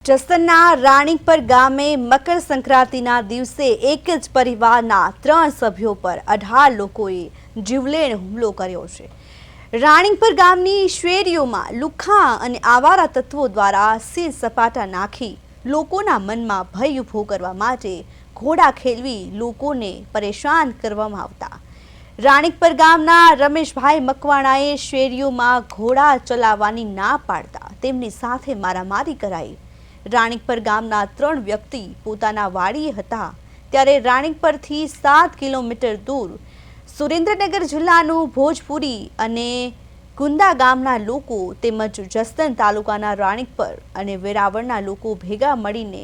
જસદણના રાણીપર ગામે મકર સંક્રાંતિના દિવસે એક જ પરિવારના 3 સભ્યો પર 18 લોકોએ જીવલેણ હુમલો કર્યો છે। રાણીપર ગામની શેરીઓમાં લુખ્ખા અને આવારા તત્વો દ્વારા સીલ સપાટા નાખી લોકોના મનમાં ભય ઊભો કરવા માટે ઘોડા ખેલવી લોકોને પરેશાન કરવામાં આવતા રાણીપર ગામના રમેશભાઈ મકવાણાએ શેરીઓમાં ઘોડા ચલાવવાની ના પાડતા તેમની સાથે મારામારી કરાઈ। રાણીપર ગામના 3 વ્યક્તિ પોતાના વાડીએ હતા ત્યારે રાણીપરથી 7 કિલોમીટર દૂર સુરેન્દ્રનગર જિલ્લાનું ભોજપુરી અને ગુંદા ગામના લોકો તેમજ જસદણ તાલુકાના રાણીપર અને વેરાવળના લોકો ભેગા મળીને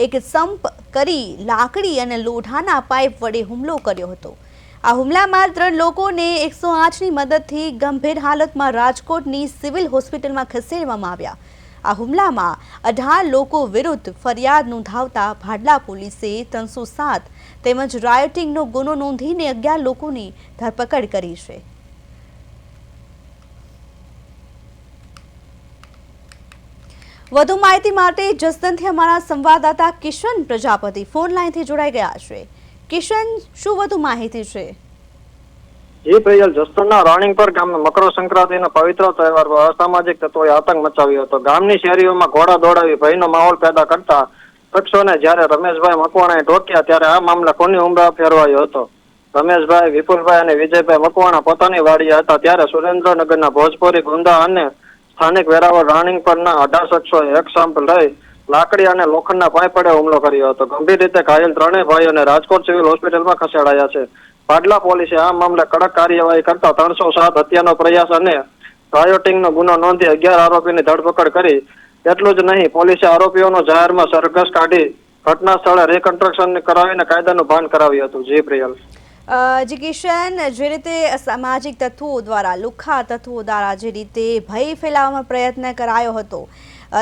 એક સંપ કરી લાકડી અને લોઢાના પાઇપ વડે હુમલો કર્યો હતો। આ હુમલામાં 3 લોકોને 108ની મદદથી ગંભીર હાલતમાં રાજકોટની સિવિલ હોસ્પિટલમાં ખસેડવામાં આવ્યા। આ હુમલામાં 18 લોકો વિરુદ્ધ ફરિયાદ નોંધાવતા ભાડલા પોલીસે 307 તેમજ રાયોટિંગનો ગુનો નોંધીને 11 લોકોની ધરપકડ કરી છે। વધુ માહિતી માટે જસદણથી અમારા સંવાદદાતા કિશન પ્રજાપતિ ફોન લાઈનથી જોડાઈ ગયા છે। કિશન, શું વધુ માહિતી છે? જી પ્રિયલ, જસદણના રાણીપર ગામે મકર સંક્રાંતિના પવિત્ર તહેવાર પર અસામાજિક તત્વોએ આતંક મચાવ્યો હતો। ગામની શેરીઓમાં ઘોડા દોડાવી ભયનો માહોલ પેદા કરતા શખ્સોને જ્યારે રમેશભાઈ મકવાણાએ ટોક્યા ત્યારે આ મામલે ખૂની હુમલો ફેરવાયો હતો। રમેશભાઈ, વિપુલભાઈ અને વિજયભાઈ મકવાણા પોતાની વાડીએ હતા ત્યારે સુરેન્દ્રનગરના ભોજપુરી, ગુંદા અને સ્થાનિક વેરાવળ રાણીપરના 18 શખ્સોએ એક સંપ લઈ લાકડી અને લોખંડના પાઇપ વડે હુમલો કર્યો હતો। ગંભીર રીતે ઘાયલ 3 ભાઈઓને રાજકોટ સિવિલ હોસ્પિટલમાં ખસેડાયા છે। ભાડલા પોલીસે આ મામલે કડક કાર્યવાહી કરતા 307 હત્યાનો પ્રયાસ અને રાયોટિંગનો ગુનો નોંધી 11 આરોપીની ધરપકડ કરી। એટલું જ નહીં, પોલીસે આરોપીઓનો જાહેરમાં સરઘસ કાઢી ઘટના સ્થળે રિકન્સ્ટ્રક્શન કરાવીને કાયદાનું ભાન કરાવ્યું હતું। જી પ્રિયલ। જી કિશન, જે રીતે સામાજિક તત્વો દ્વારા લુખ્ખા તત્વો દ્વારા જે રીતે ભય ફેલાવવાનો પ્રયત્ન કરાયો હતો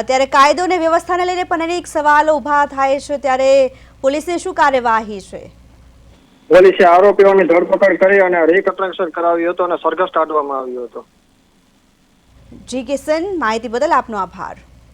ત્યારે કાયદો અને વ્યવસ્થાને લઈને પણ અનેક સવાલો ઊભા થાય છે ત્યારે પોલીસની શું કાર્યવાહી છે? પોલીસે આરોપીઓની ધરપકડ કરી અને રિકન્સ્ટ્રક્શન કરાવ્યું હતું અને સરઘસ કાઢવામાં આવ્યો હતો। જી કિશન, માહિતી બદલ આપનો આભાર।